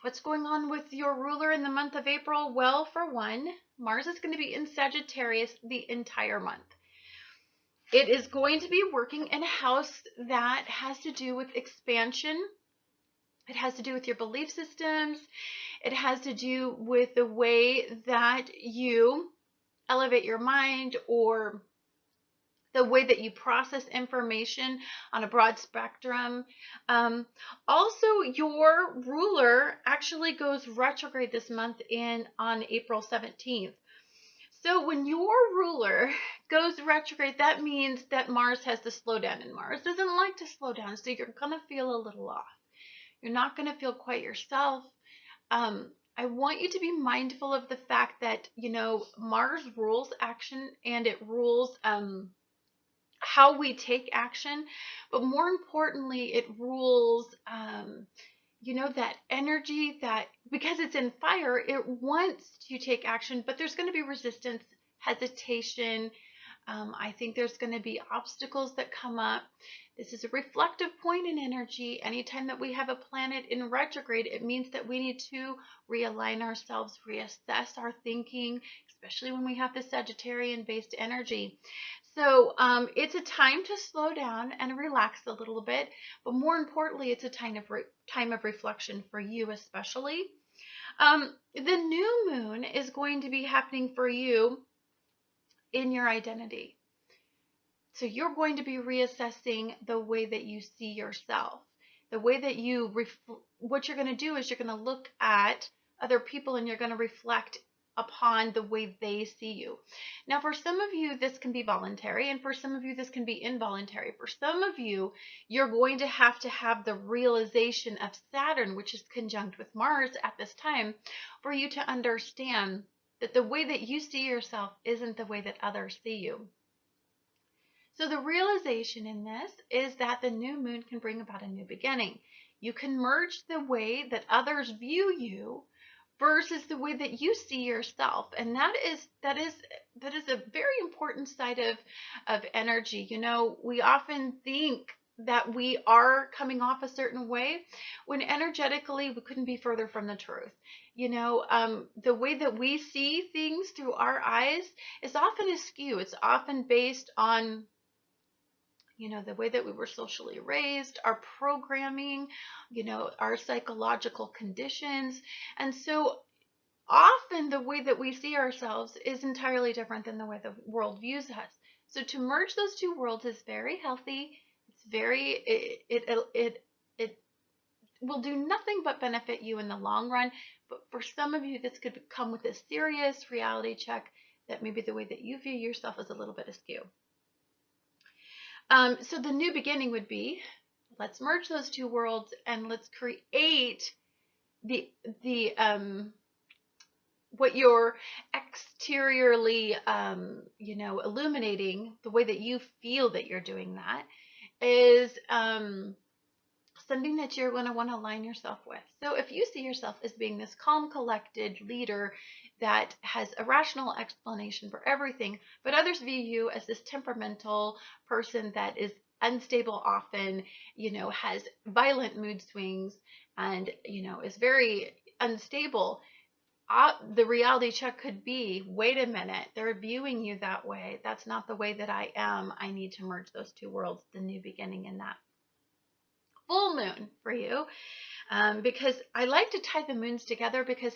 What's going on with your ruler in the month of April? Well, for one, Mars is going to be in Sagittarius the entire month. It is going to be working in a house that has to do with expansion. It has to do with your belief systems. It has to do with the way that you elevate your mind, or the way that you process information on a broad spectrum. Also, your ruler actually goes retrograde this month on April 17th. So when your ruler goes retrograde, that means that Mars has to slow down, and Mars doesn't like to slow down, so you're going to feel a little off. You're not going to feel quite yourself. I want you to be mindful of the fact that, Mars rules action, and it rules how we take action, but more importantly, it rules, that energy, that because it's in fire, it wants to take action, but there's going to be resistance, hesitation. I think there's going to be obstacles that come up. This is a reflective point in energy. Anytime that we have a planet in retrograde, it means that we need to realign ourselves, reassess our thinking, especially when we have the Sagittarian-based energy. So it's a time to slow down and relax a little bit, but more importantly, it's a time of reflection for you especially. The new moon is going to be happening for you in your identity. So you're going to be reassessing the way that you see yourself, the way that what you're going to do is you're going to look at other people and you're going to reflect upon the way they see you. Now, for some of you, this can be voluntary, and for some of you, this can be involuntary. For some of you, you're going to have the realization of Saturn, which is conjunct with Mars at this time, for you to understand that the way that you see yourself isn't the way that others see you. So the realization in this is that the new moon can bring about a new beginning. You can merge the way that others view you versus the way that you see yourself, and that is a very important side of energy. We often think that we are coming off a certain way, when energetically we couldn't be further from the truth. The way that we see things through our eyes is often askew. It's often based on the way that we were socially raised, our programming, our psychological conditions. And so often the way that we see ourselves is entirely different than the way the world views us. So to merge those two worlds is very healthy. It will do nothing but benefit you in the long run. But for some of you, this could come with a serious reality check that maybe the way that you view yourself is a little bit askew. So the new beginning would be, let's merge those two worlds and let's create the what you're exteriorly, illuminating, the way that you feel that you're doing that is something that you're going to want to align yourself with. So if you see yourself as being this calm, collected leader that has a rational explanation for everything, but others view you as this temperamental person that is unstable often, has violent mood swings, and, is very unstable, the reality check could be, wait a minute, they're viewing you that way. That's not the way that I am. I need to merge those two worlds, the new beginning in that full moon for you, because I like to tie the moons together, because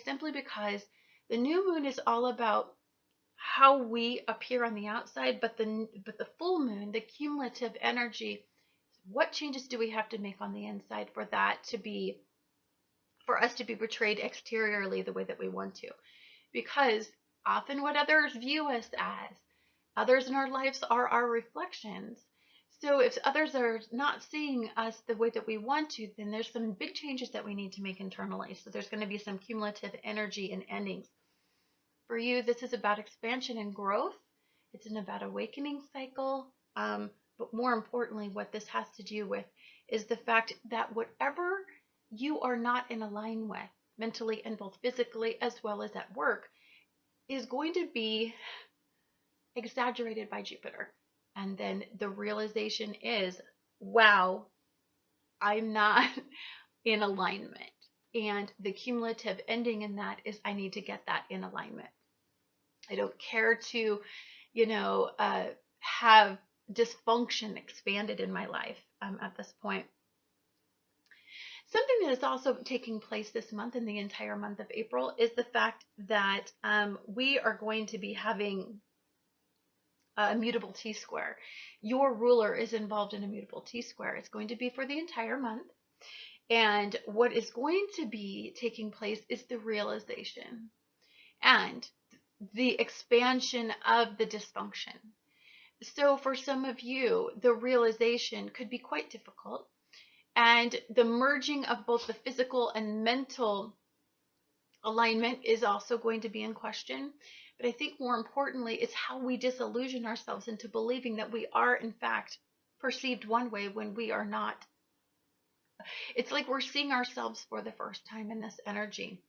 the new moon is all about how we appear on the outside, but the full moon, the cumulative energy, what changes do we have to make on the inside for us to be portrayed exteriorly the way that we want to? Because often what others view us as, others in our lives are our reflections. So if others are not seeing us the way that we want to, then there's some big changes that we need to make internally. So there's going to be some cumulative energy and endings. For you, this is about expansion and growth. It's about awakening cycle. But more importantly, what this has to do with is the fact that whatever you are not in alignment with, mentally and both physically as well as at work, is going to be exaggerated by Jupiter. And then the realization is, wow, I'm not in alignment. And the cumulative ending in that is I need to get that in alignment. I don't care to, have dysfunction expanded in my life at this point. Something that is also taking place this month and the entire month of April is the fact that we are going to be having a mutable T-square. Your ruler is involved in a mutable T-square. It's going to be for the entire month. And what is going to be taking place is the realization and the expansion of the dysfunction. So for some of you, the realization could be quite difficult. And the merging of both the physical and mental alignment is also going to be in question. But I think more importantly, it's how we disillusion ourselves into believing that we are, in fact, perceived one way when we are not. It's like we're seeing ourselves for the first time in this energy.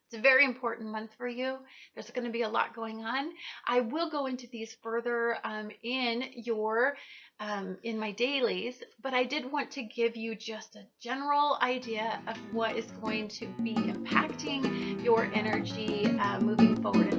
It's a very important month for you. There's going to be a lot going on. I will go into these further in my dailies, but I did want to give you just a general idea of what is going to be impacting your energy moving forward.